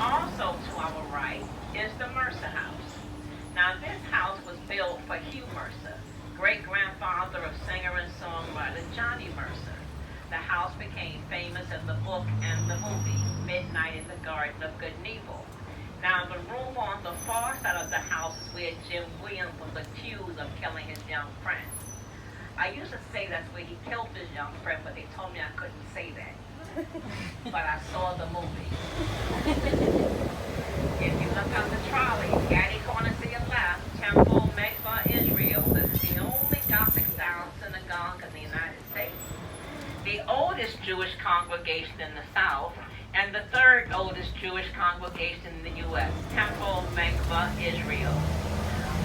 Also to our right is the Mercer House. Now this house was built for Hugh Mercer, great-grandfather of singer and songwriter Johnny Mercer. The house became famous in the book and the movie, Midnight in the Garden of Good and Evil. Now the room on the far side of the house is where Jim Williams was accused of killing his young friend. I used to say that's where he killed his young friend, but they told me I couldn't say that. But I saw the movie. If you look on the trolley, Gaddy corner to your left, Temple Mikvah Israel, this is the only Gothic style synagogue in the United States. The oldest Jewish congregation in the South, and the third oldest Jewish congregation in the U.S., Temple Mikvah Israel.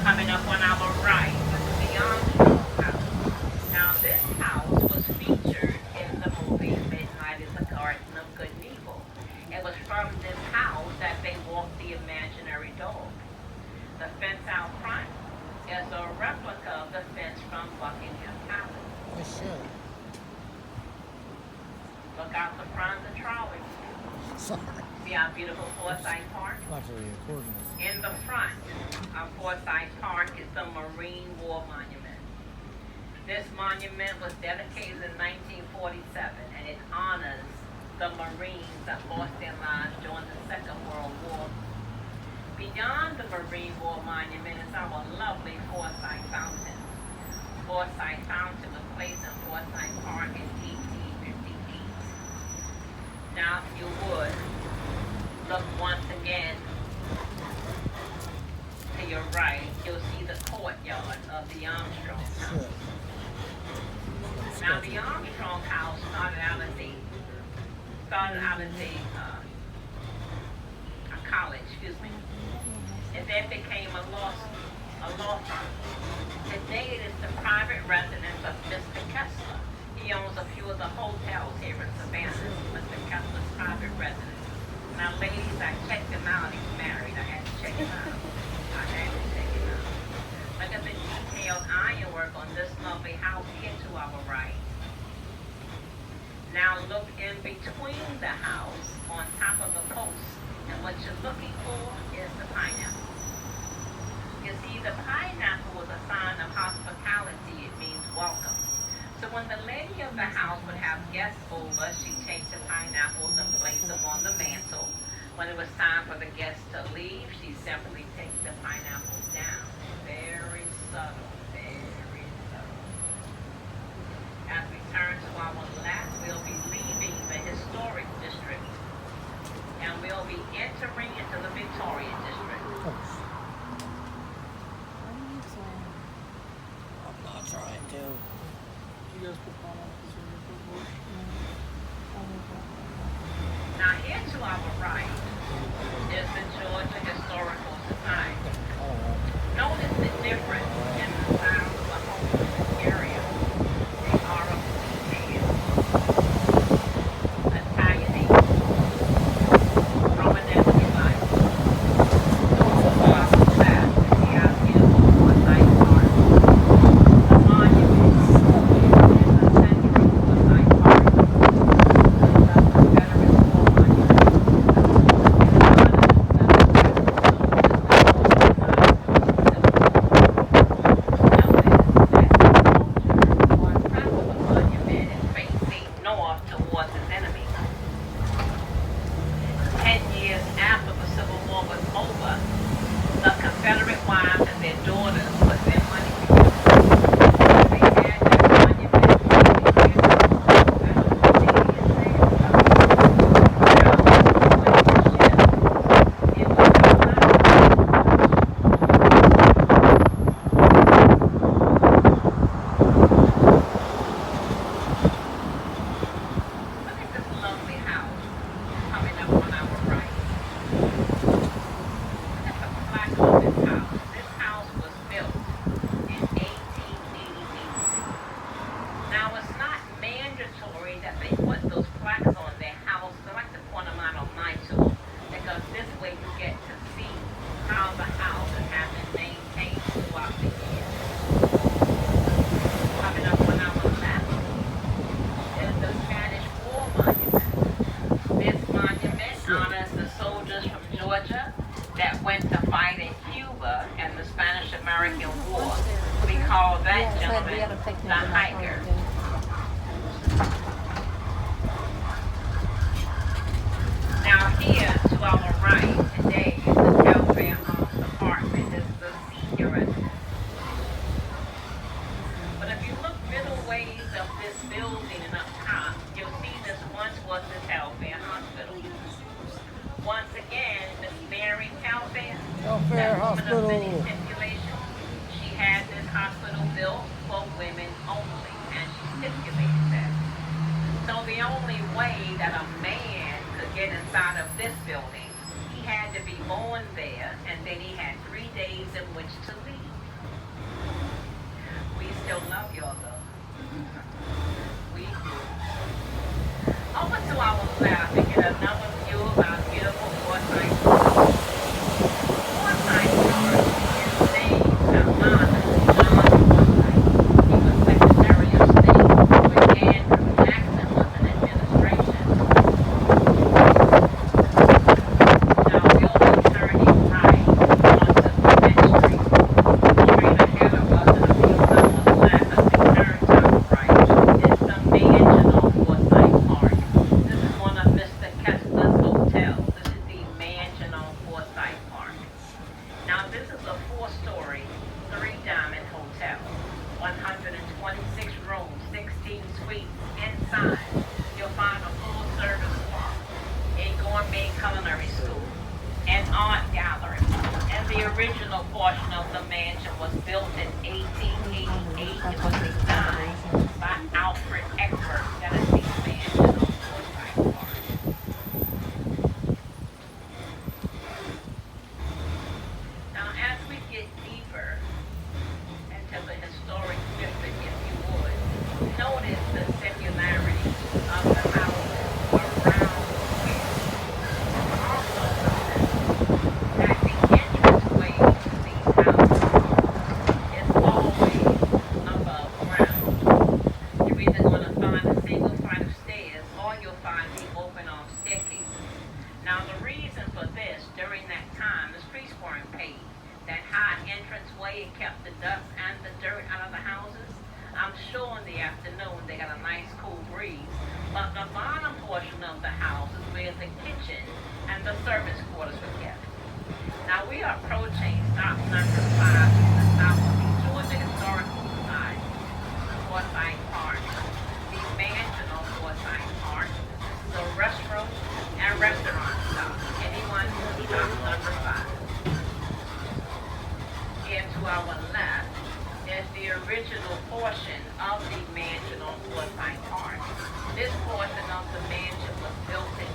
Coming up on our right, the Armstrong House. Now this house was featured in the movie Midnight in the Garden of Good and Evil. It was from this house that they walked the imaginary dog. The fence out front is a replica of the fence from Buckingham Palace. It should. Look out the front of the trolley. Sorry. See our beautiful Forsyth Park? Actually, recording this. In the front of Forsyth Park is the Marine War Monument. This monument was dedicated in 1947, and it honors the Marines that lost their lives during the Second World War. Beyond the Marine War Monument is our lovely Forsyth Fountain. Forsyth Fountain was placed in Forsyth Park in 1858. Now, if you would, look once again to your right, you'll see the courtyard of the Armstrong House. Now, the Armstrong House started out as a college, and then became a law firm. Today it is the private residence of Mr. Kessler. He owns a few of the hotels here in Savannah, Mr. Kessler's private residence. Now, ladies, I checked him out. He's married. I had to check him out. Look at the detailed ironwork on this lovely house here to our right. Now look in between the house on top of the post, and what you're looking for is the pineapple. You see, the pineapple was a sign of hospitality. It means welcome. So when the lady of the house would have guests over, she'd take the pineapples and place them on the mantle. When it was time for the guests to leave, she'd simply take the pineapples down. Very subtle, very subtle. As we turn to our left, we'll be leaving the historic district, and we'll be entering into the Victoria district. I'm not trying to. You guys put pineapples in your football? Now here to our right is the Georgia Historical Society. Notice the difference in the style of the homes in this area. They are of Italian, Romanesque Bible. Our left, we have beautiful Forsyth Park. The monument is the center of Forsyth Park. The Confederate War Monument. North towards his enemy. 10 years after the Civil War was over, the Confederate wives and their daughters put their money together. They had that monument. Honors the soldiers from that went to fight in Cuba in the Spanish-American War. We call that gentleman the hiker. Now here to our right today is the Welfare Homes Department. This is the senior residence. But if you look middle ways of this building and up top, you'll see this once was the Welfare Hospital. Once again, Miss Mary Welfare, Welfare that woman of many Hospital. stipulations, she had this hospital built for women only, and she stipulated that. So the only way that a man could get inside of this building, he had to be born there, and then he had 3 days in which to leave. We still love y'all though. We do. Over to our left and get another view of our beautiful Forsyth Park. Forsyth Park is named Savannah Forsyth. He was Secretary of State when Andrew Jackson was in administration. Now we'll be turning right onto Cement Street. Straight ahead of us in a few levels left as we turn to our right is the mansion on Forsyth Park. This is one of Mr. Kessler's hotels. This is the mansion on Forsyth Park. Now this is a 4-story, 3-diamond hotel. 126 rooms, 16 suites. Inside, you'll find a full-service spa, a gourmet culinary school, an art gallery. And the original portion of the mansion was built in 1888. It was designed by Alfred Eckford. That is the mansion on Forsyth Park. Now, as we get deeper into the historic district, if you would, notice the similarity of the houses around the square. Also notice that the entranceway to these houses is always above ground. You're either going to find a single flight of stairs or you'll find the open-off staircases. Now, the reason for this, during that time, the streets weren't paved. That high entranceway kept the dust and the dirt out of the houses. I'm sure in the afternoon they got a nice cool breeze, but the bottom portion of the house is where the kitchen and the servants' quarters were kept. Now we are approaching stop number 5 in the south of the Georgia Historical Society, Forsyth Park. The mansion on Forsyth Park. This is a restroom and restaurant stop. Anyone who stop number 5. Here to our left is the original portion of the mansion on Forsyth Park. This portion of the mansion was built in